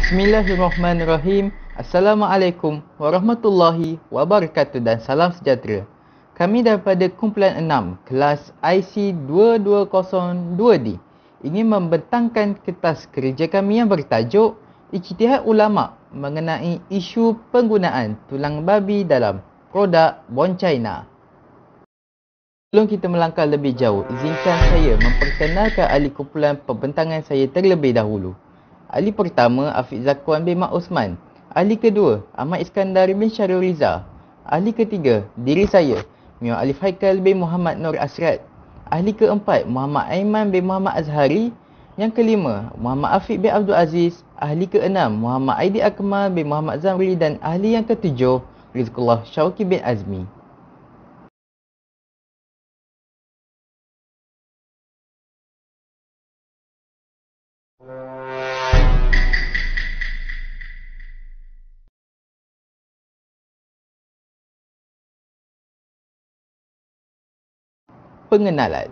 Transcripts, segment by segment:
Bismillahirrahmanirrahim. Assalamualaikum warahmatullahi wabarakatuh dan salam sejahtera. Kami daripada kumpulan 6 kelas IC 2202D ingin membentangkan kertas kerja kami yang bertajuk Ijtihad Ulama mengenai isu penggunaan tulang babi dalam produk Bon China. Sebelum kita melangkah lebih jauh, izinkan saya memperkenalkan ahli kumpulan pembentangan saya terlebih dahulu. Ahli pertama, Afiq Zakuan bin Mak Osman. Ahli kedua, Ahmad Iskandar bin Syarul Riza. Ahli ketiga, diri saya, Mio Alif Haikal bin Muhammad Nur Asrat. Ahli keempat, Muhammad Aiman bin Muhammad Azhari. Yang kelima, Muhammad Afiq bin Abdul Aziz. Ahli keenam, Muhammad Aidi Akmal bin Muhammad Zamri. Dan ahli yang ketujuh, Rizqullah Syauqi bin Azmi. Pengenalan.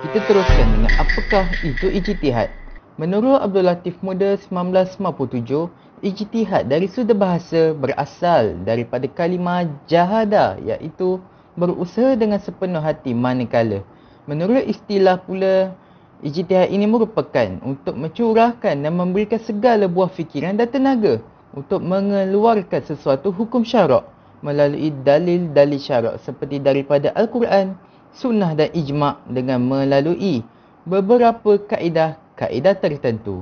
Kita teruskan dengan apakah itu ijtihad. Menurut Abdul Latif Muda 1957, ijtihad dari sudut bahasa berasal daripada kalimah jahada, iaitu berusaha dengan sepenuh hati manakala. Menurut istilah pula, ijtihad ini merupakan untuk mencurahkan dan memberikan segala buah fikiran dan tenaga untuk mengeluarkan sesuatu hukum syarak melalui dalil-dalil syarak seperti daripada Al-Quran, sunnah dan ijma' dengan melalui beberapa kaedah tertentu.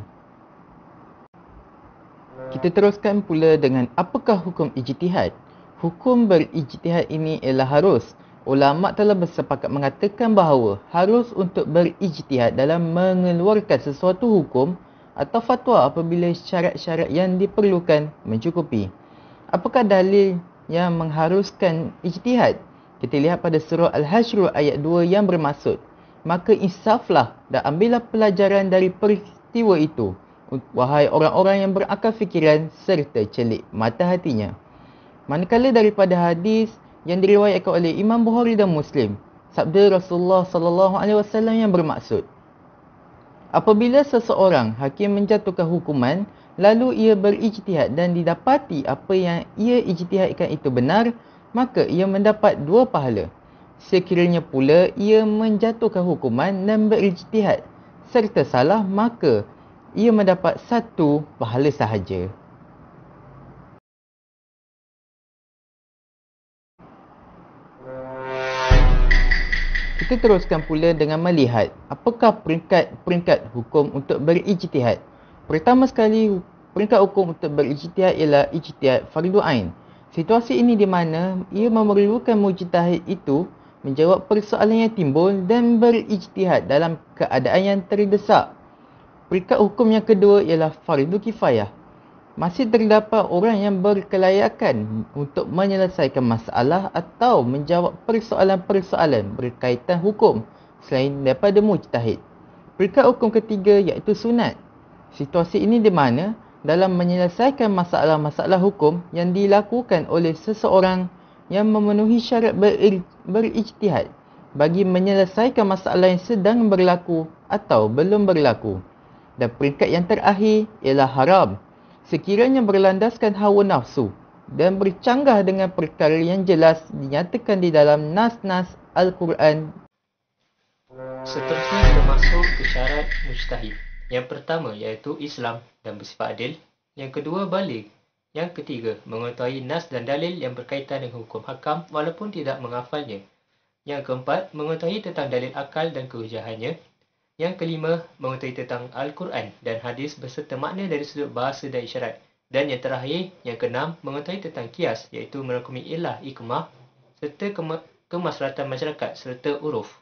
Kita teruskan pula dengan apakah hukum ijtihad. Hukum berijtihad ini ialah harus. Ulama' telah bersepakat mengatakan bahawa harus untuk berijtihad dalam mengeluarkan sesuatu hukum atau fatwa apabila syarat-syarat yang diperlukan mencukupi. Apakah dalil yang mengharuskan ijtihad? Kita lihat pada surah Al-Hashr ayat 2 yang bermaksud, maka insaflah dan ambillah pelajaran dari peristiwa itu, wahai orang-orang yang berakal fikiran serta celik mata hatinya. Manakala daripada hadis yang diriwayatkan oleh Imam Bukhari dan Muslim, sabda Rasulullah SAW yang bermaksud, apabila seseorang hakim menjatuhkan hukuman, lalu ia berijtihad dan didapati apa yang ia ijtihadkan itu benar, maka ia mendapat 2 pahala. Sekiranya pula ia menjatuhkan hukuman dan berijtihad serta salah, maka ia mendapat 1 pahala sahaja. Kita teruskan pula dengan melihat apakah peringkat-peringkat hukum untuk berijtihad. Pertama sekali, peringkat hukum untuk berijtihad ialah ijtihad fardu ain. Situasi ini di mana ia memerlukan mujtahid itu menjawab persoalan yang timbul dan berijtihad dalam keadaan yang terdesak. Peringkat hukum yang kedua ialah fardu kifayah. Masih terdapat orang yang berkelayakan untuk menyelesaikan masalah atau menjawab persoalan-persoalan berkaitan hukum selain daripada mujtahid. Peringkat hukum ketiga iaitu sunat. Situasi ini di mana dalam menyelesaikan masalah-masalah hukum yang dilakukan oleh seseorang yang memenuhi syarat berijtihad bagi menyelesaikan masalah yang sedang berlaku atau belum berlaku. Dan peringkat yang terakhir ialah haram. Sekiranya berlandaskan hawa nafsu dan bercanggah dengan perkara yang jelas dinyatakan di dalam nas-nas Al-Quran. Seterusnya kita masuk ke syarat mujtahid. Yang pertama iaitu Islam dan bersifat adil. Yang kedua, baligh. Yang ketiga, mengetahui nas dan dalil yang berkaitan dengan hukum hakam walaupun tidak menghafalnya. Yang keempat, mengetahui tentang dalil akal dan kehujahannya. Yang kelima, mengetahui tentang Al-Quran dan hadis beserta makna dari sudut bahasa dan isyarat. Dan yang terakhir, yang keenam, mengetahui tentang kias, iaitu merangkumi ilah, hikmah serta kemaslahatan masyarakat serta uruf.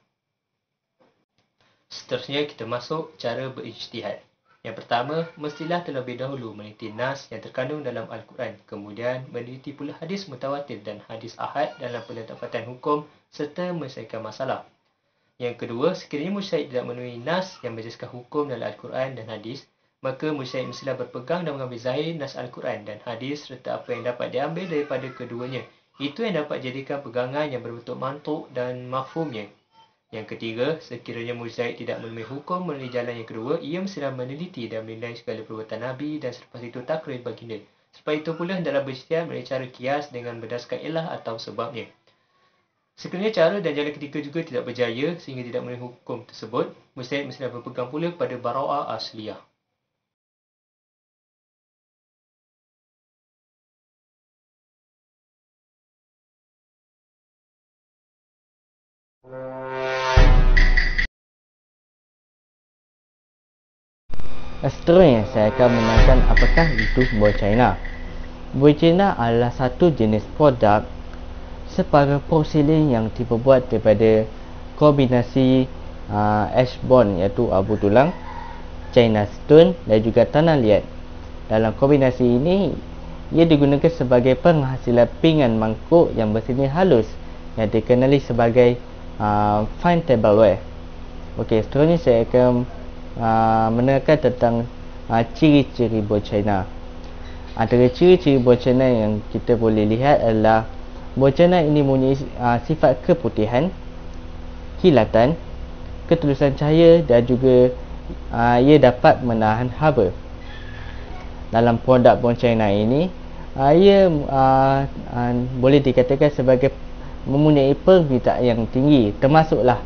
Seterusnya kita masuk cara berijtihad. Yang pertama, mestilah terlebih dahulu meneliti nas yang terkandung dalam Al-Quran, kemudian meneliti pula hadis mutawatir dan hadis ahad dalam penetapatan hukum serta menyelesaikan masalah. Yang kedua, sekiranya mujtahid tidak memenuhi nas yang menjelaskan hukum dalam Al-Quran dan hadis, maka mujtahid mestilah berpegang dan mengambil zahir nas Al-Quran dan hadis serta apa yang dapat diambil daripada keduanya. Itu yang dapat jadikan pegangan yang berbentuk mantuk dan mafhumnya. Yang ketiga, sekiranya mujtahid tidak menemui hukum melalui jalan yang kedua, ia mestilah meneliti dan menilai segala perbuatan Nabi dan selepas itu takrir baginda. Sebab itu pula dalam berijtihad melalui cara kias dengan berdasarkan ilah atau sebabnya. Sekiranya cara dan jalan ketiga juga tidak berjaya sehingga tidak memenuhi hukum tersebut, mujtahid mestilah berpegang pula pada bara'ah asliyah. Seterusnya, saya akan menerangkan apakah itu buah China. Buah China adalah satu jenis produk separa porselin yang diperbuat daripada kombinasi ash bond iaitu abu tulang, China stone dan juga tanah liat. Dalam kombinasi ini, ia digunakan sebagai penghasilan pinggan mangkuk yang berseni halus yang dikenali sebagai fine tableware. Okey, seterusnya saya akan menerangkan tentang ciri-ciri buah China. Antara ciri-ciri buah China yang kita boleh lihat adalah buah China ini mempunyai sifat keputihan, kilatan, ketulusan cahaya dan juga ia dapat menahan haba. Dalam produk buah China ini, ia boleh dikatakan sebagai mempunyai permintaan yang tinggi, termasuklah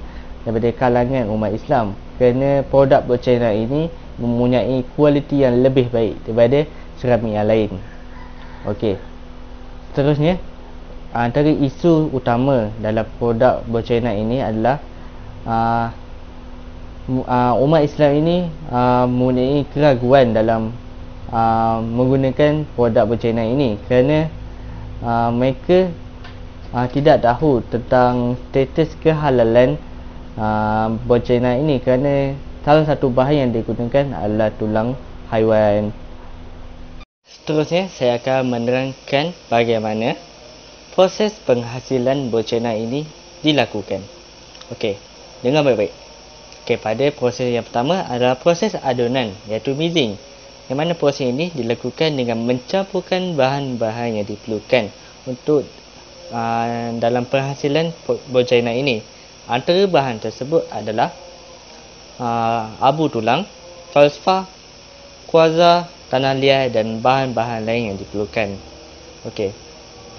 daripada kalangan umat Islam, kerana produk buah China ini mempunyai kualiti yang lebih baik daripada seramik yang lain. Okey, seterusnya, antara isu utama dalam produk buah China ini adalah umat Islam ini mempunyai keraguan dalam menggunakan produk buah China ini kerana mereka tidak tahu tentang status kehalalan buah China ini, kerana salah satu bahan yang digunakan adalah tulang haiwan. Seterusnya, saya akan menerangkan bagaimana proses penghasilan buah China ini dilakukan. Okey, dengar baik-baik. Okey, pada proses yang pertama adalah proses adunan iaitu mixing, yang mana proses ini dilakukan dengan mencampurkan bahan-bahan yang diperlukan untuk dalam penghasilan buah China ini. Antara bahan tersebut adalah abu tulang, falsafah, kuarza, tanah liat dan bahan-bahan lain yang diperlukan. Okey,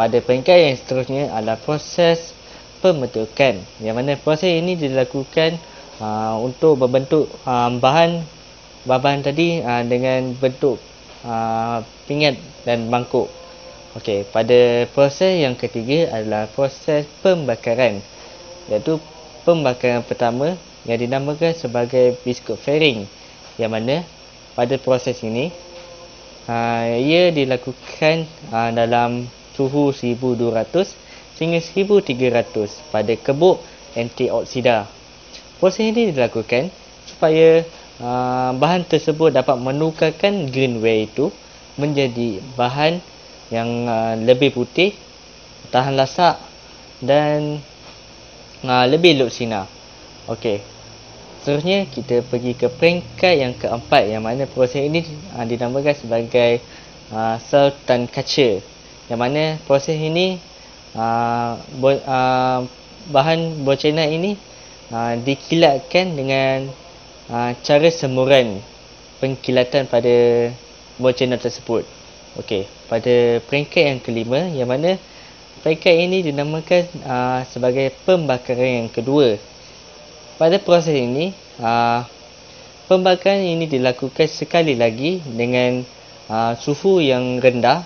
pada peringkat yang seterusnya adalah proses pembentukan, yang mana proses ini dilakukan untuk membentuk bahan tadi dengan bentuk pingat dan mangkuk. Okey, pada proses yang ketiga adalah proses pembakaran, iaitu pembakaran pertama yang dinamakan sebagai biskut fairing, yang mana pada proses ini ia dilakukan dalam suhu 1200 sehingga 1300 pada kebuk antioksida. Proses ini dilakukan supaya bahan tersebut dapat menukarkan greenware itu menjadi bahan yang lebih putih, tahan lasak dan lebih elok sinar. Okey, seterusnya kita pergi ke peringkat yang keempat, yang mana proses ini dinamakan sebagai sultan culture, yang mana proses ini bahan buah China ini dikilatkan dengan cara semuran pengkilatan pada buah China tersebut. Okey, pada peringkat yang kelima, yang mana peringkat ini dinamakan sebagai pembakaran yang kedua. Pada proses ini, pembakaran ini dilakukan sekali lagi dengan suhu yang rendah,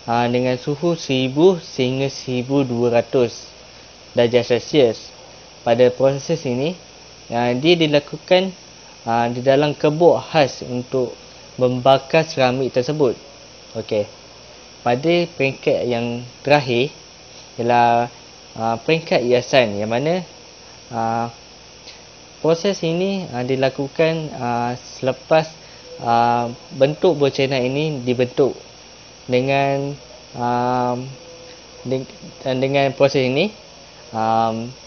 dengan suhu 1000 sehingga 1200 darjah Celsius. Pada proses ini, dia dilakukan di dalam kebuk khas untuk membakar keramik tersebut. Okey, pada peringkat yang terakhir ialah peringkat hiasan, yang mana proses ini dilakukan selepas bentuk buah China ini dibentuk dengan proses ini.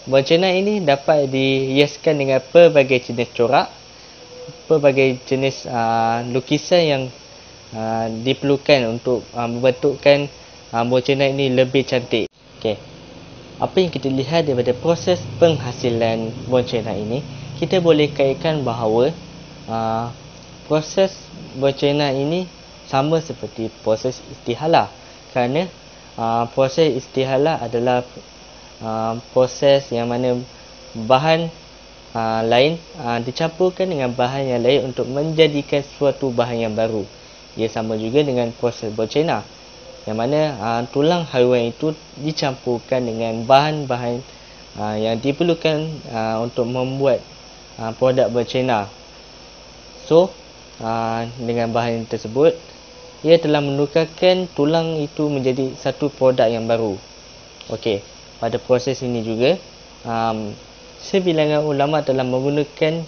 Buah China ini dapat dihiaskan dengan pelbagai jenis corak, pelbagai jenis lukisan yang diperlukan untuk membentukkan buah China ini lebih cantik. Okey, apa yang kita lihat daripada proses penghasilan bencana ini, kita boleh kaitkan bahawa proses bencana ini sama seperti proses istihalah, kerana proses istihalah adalah proses yang mana bahan lain dicampurkan dengan bahan yang lain untuk menjadikan suatu bahan yang baru. Ia sama juga dengan proses bencana, yang mana tulang haiwan itu dicampurkan dengan bahan-bahan yang diperlukan untuk membuat produk bencana. So, dengan bahan tersebut, ia telah menukarkan tulang itu menjadi satu produk yang baru. Okey, pada proses ini juga, sebilangan ulama telah menggunakan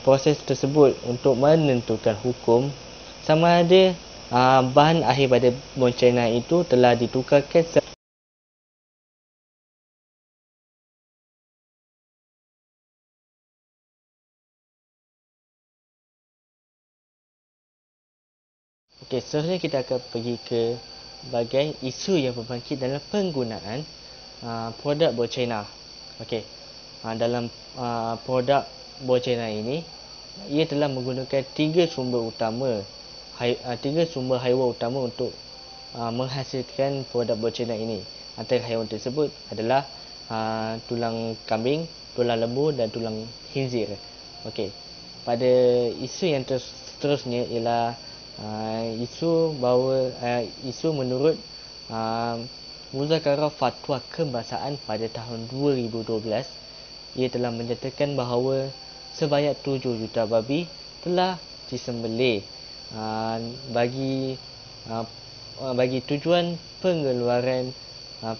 proses tersebut untuk menentukan hukum sama ada bahan akhir pada bencana itu telah ditukarkan Okey, seterusnya kita akan pergi ke bahagian isu yang berbangkit dalam penggunaan produk bencana. Okey, dalam produk bencana ini, ia telah menggunakan tiga sumber haiwan utama untuk menghasilkan produk bencana ini. Antara haiwan tersebut adalah tulang kambing, tulang lembu dan tulang khinzir. Okey, pada isu yang seterusnya ialah isu menurut Muzakarah Fatwa Kebangsaan pada tahun 2012, ia telah menyatakan bahawa sebanyak 7 juta babi telah disembelih bagi tujuan pengeluaran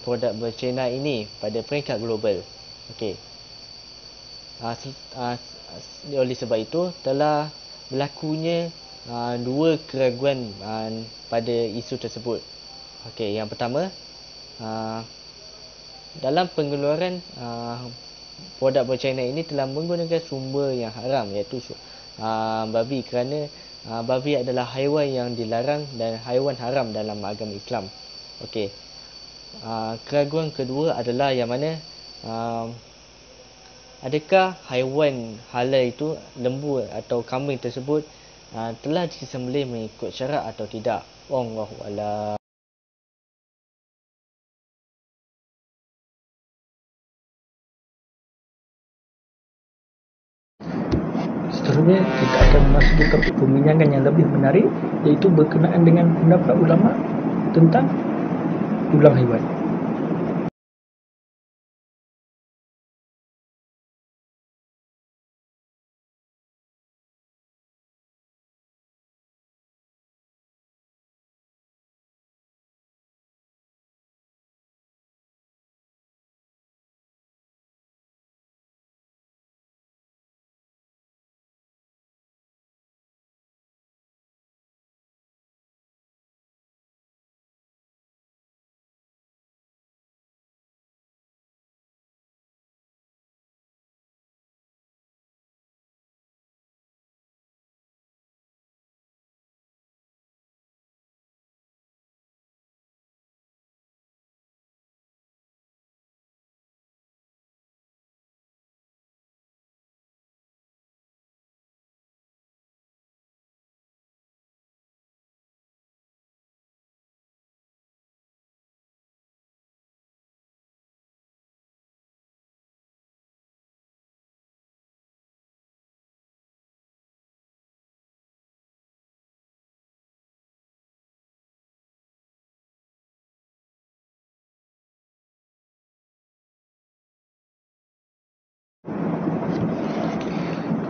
produk bencana ini pada peringkat global. Okey. Oleh sebab itu telah berlakunya dua keraguan pada isu tersebut. Okey, yang pertama, dalam pengeluaran produk bencana ini telah menggunakan sumber yang haram, iaitu babi, kerana babi adalah haiwan yang dilarang dan haiwan haram dalam agama Islam. Okey. Keraguan kedua adalah yang mana adakah haiwan halal itu, lembu atau kambing tersebut telah disembelih mengikut syarak atau tidak. Wallahu a'lam. Seterusnya kita akan memasuki topik perbincangan yang lebih menarik, iaitu berkenaan dengan pendapat ulama tentang tulang haiwan.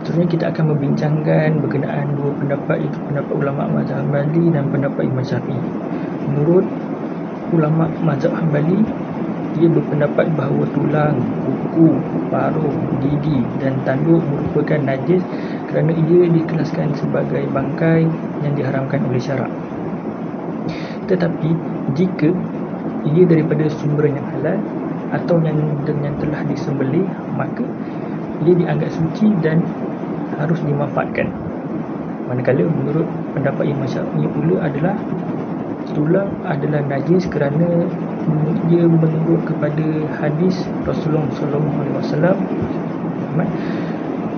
Seterusnya kita akan membincangkan berkenaan dua pendapat, iaitu pendapat ulama mazhab Hambali dan pendapat Imam Syafi'i. Menurut ulama mazhab Hambali, ia berpendapat bahawa tulang, kuku, paruh, gigi dan tanduk merupakan najis kerana ia dikelaskan sebagai bangkai yang diharamkan oleh syarak. Tetapi jika ia daripada sumber yang halal atau yang telah disembelih, maka ia dianggap suci dan harus dimanfaatkan. Manakala menurut pendapat Imam Syafi'i pula adalah tulang adalah najis kerana Dia menurut kepada hadis Rasulullah SAW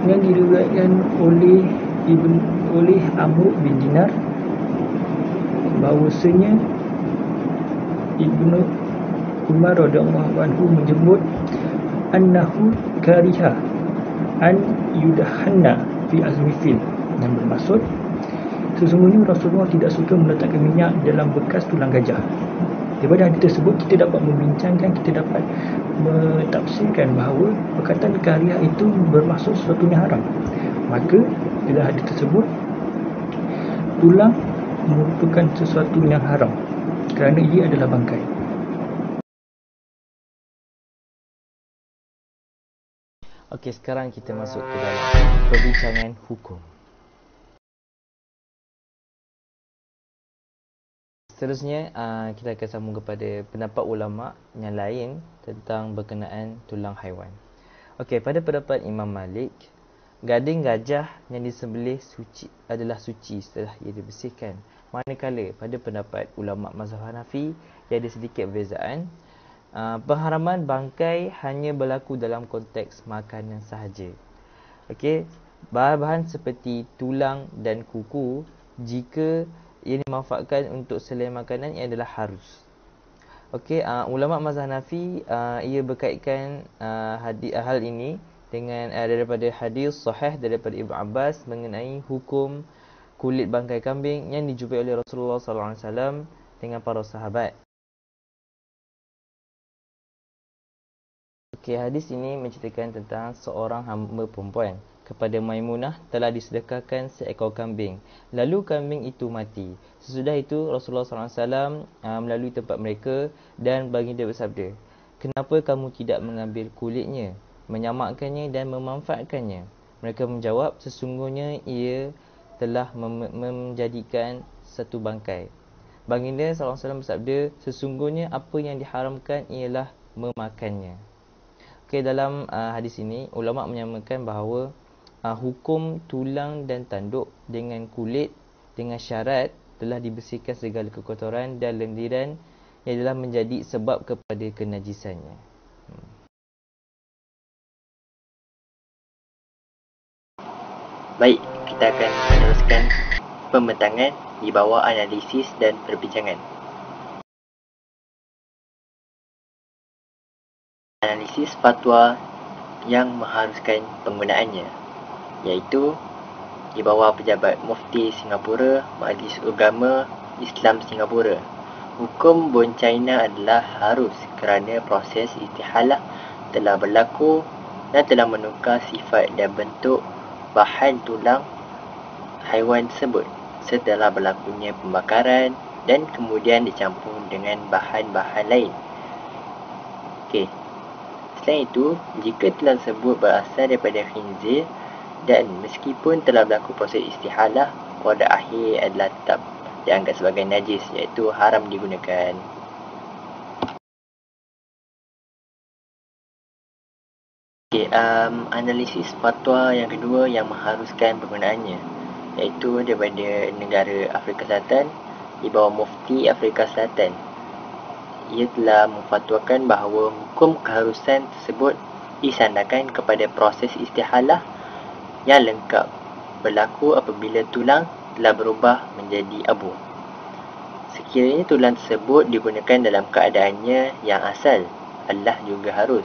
yang diriwayatkan oleh Amr bin Dinar bahawasanya Ibnu Umar radhiyallahu anhu menyebut annahu kariha an yudahanna fi azmi fil, yang bermaksud sesungguhnya Rasulullah tidak suka meletakkan minyak dalam bekas tulang gajah. Daripada hadis tersebut kita dapat membincangkan, kita dapat mentafsirkan bahawa perkataan kariha itu bermaksud sesuatu yang haram. Maka dalam hadis tersebut tulang merupakan sesuatu yang haram kerana ia adalah bangkai. Okey, sekarang kita masuk ke dalam perbincangan hukum. Seterusnya, kita akan sambung kepada pendapat ulama yang lain tentang berkenaan tulang haiwan. Okey, pada pendapat Imam Malik, gading gajah yang disembelih adalah suci setelah ia dibersihkan. Manakala pada pendapat ulama mazhab Hanafi, ia ada sedikit perbezaan. Pengharaman bangkai hanya berlaku dalam konteks makanan sahaja. Okey, bahan-bahan seperti tulang dan kuku, jika ia dimanfaatkan untuk selain makanan, ia adalah harus. Okey, ulama mazhab Hanafi ia berkaitkan hal ini dengan daripada hadis sahih daripada Ibnu Abbas mengenai hukum kulit bangkai kambing yang dijumpai oleh Rasulullah SAW dengan para sahabat. Okey, hadis ini menceritakan tentang seorang hamba perempuan kepada Maimunah telah disedekahkan seekor kambing. Lalu kambing itu mati. Sesudah itu Rasulullah SAW melalui tempat mereka dan baginda bersabda, "Kenapa kamu tidak mengambil kulitnya, menyamakkannya dan memanfaatkannya?" Mereka menjawab, "Sesungguhnya ia telah menjadikan satu bangkai." Baginda SAW bersabda, "Sesungguhnya apa yang diharamkan ialah memakannya." Okey, dalam hadis ini ulama menyamakan bahawa hukum tulang dan tanduk dengan kulit dengan syarat telah dibersihkan segala kekotoran dan lendiran yang telah menjadi sebab kepada kenajisannya. Baik, kita akan meneruskan pembentangan di bawah analisis dan perbincangan. Analisis fatwa yang mengharuskan penggunaannya, iaitu di bawah pejabat Mufti Singapura, Majlis Agama Islam Singapura. Hukum Bon China adalah harus kerana proses istihalah telah berlaku dan telah menukar sifat dan bentuk bahan tulang haiwan tersebut setelah berlakunya pembakaran dan kemudian dicampur dengan bahan-bahan lain. Okey. Selain itu, jika tulang tersebut berasal daripada khinzir dan meskipun telah berlaku proses istihalah, produk akhir adalah tetap dianggap sebagai najis, iaitu haram digunakan. Okey, analisis fatwa yang kedua yang mengharuskan penggunaannya, iaitu daripada negara Afrika Selatan di bawah Mufti Afrika Selatan. Ia telah memfatwakan bahawa hukum keharusan tersebut disandarkan kepada proses istihalah yang lengkap berlaku apabila tulang telah berubah menjadi abu. Sekiranya tulang tersebut digunakan dalam keadaannya yang asal, Allah juga harus,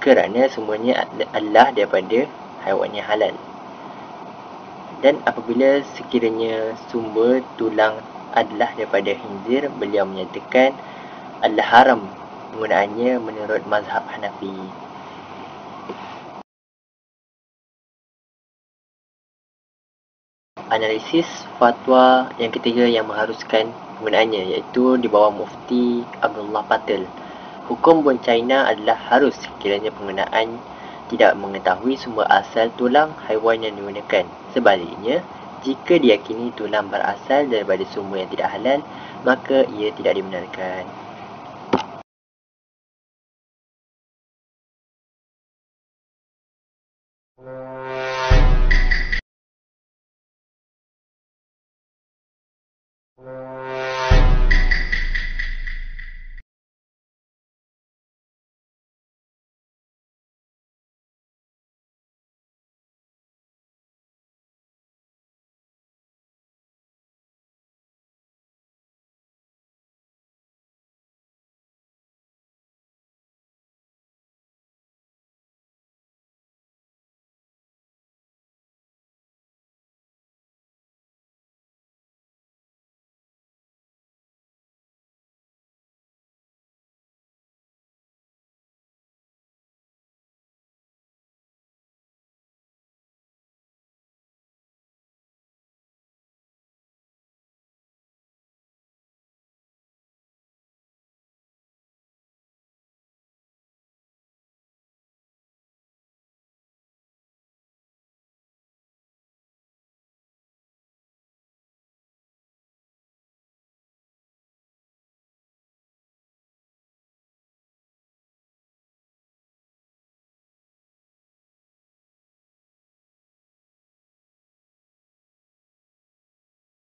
kerana semuanya Allah daripada haiwan yang halal. Dan apabila sekiranya sumber tulang adalah daripada khinzir, beliau menyatakan adalah haram penggunaannya menurut mazhab Hanafi. Analisis fatwa yang ketiga yang mengharuskan penggunaannya, iaitu di bawah Mufti Abdullah Patel. Hukum Bon China adalah harus sekiranya penggunaan tidak mengetahui sumber asal tulang haiwan yang digunakan. Sebaliknya, jika diyakini tulang berasal daripada sumber yang tidak halal, maka ia tidak dibenarkan.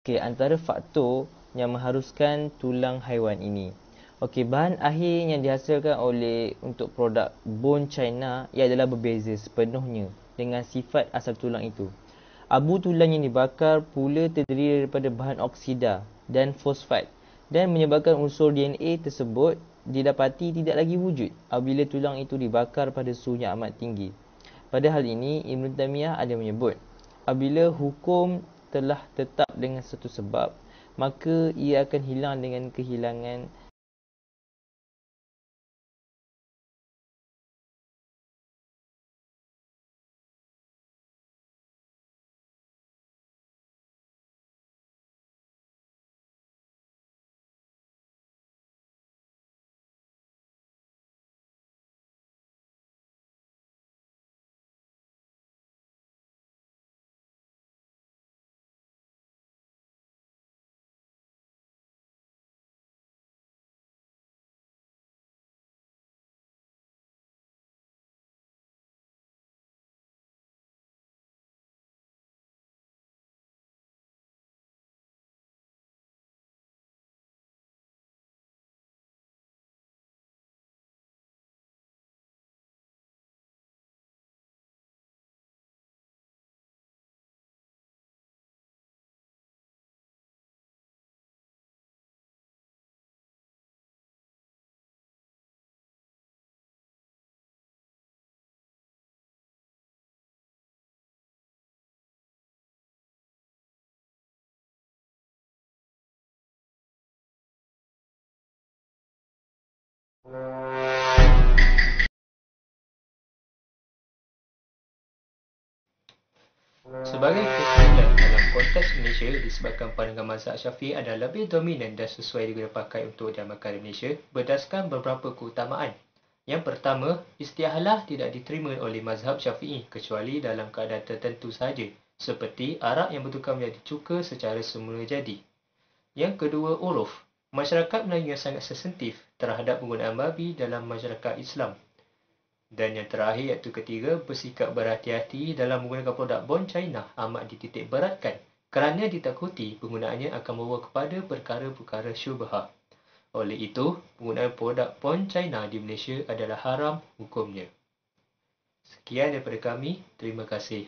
Okey, antara faktor yang mengharuskan tulang haiwan ini. Okey, bahan akhir yang dihasilkan oleh untuk produk bone China ia adalah berbeza sepenuhnya dengan sifat asal tulang itu. Abu tulang yang dibakar pula terdiri daripada bahan oksida dan fosfat dan menyebabkan unsur DNA tersebut didapati tidak lagi wujud apabila tulang itu dibakar pada suhu yang amat tinggi. Pada hal ini, Ibn Taymiyah ada menyebut, apabila hukum telah tetap dengan satu sebab, maka ia akan hilang dengan kehilangan Sebagai kesimpulan, dalam konteks Malaysia, disebabkan pandangan mazhab Syafi'i adalah lebih dominan dan sesuai digunakan pakai untuk diamalkan di Malaysia berdasarkan beberapa keutamaan. Yang pertama, istiahalah tidak diterima oleh mazhab Syafi'i kecuali dalam keadaan tertentu sahaja, seperti arak yang bertukar menjadi cuka secara semula jadi. Yang kedua, uruf. Masyarakat Melayu yang sangat sensitif terhadap penggunaan babi dalam masyarakat Islam. Dan yang terakhir iaitu ketiga, bersikap berhati-hati dalam menggunakan produk bone China amat dititik beratkan kerana ditakuti penggunaannya akan membawa kepada perkara-perkara syubhah. Oleh itu, penggunaan produk bone China di Malaysia adalah haram hukumnya. Sekian daripada kami, terima kasih.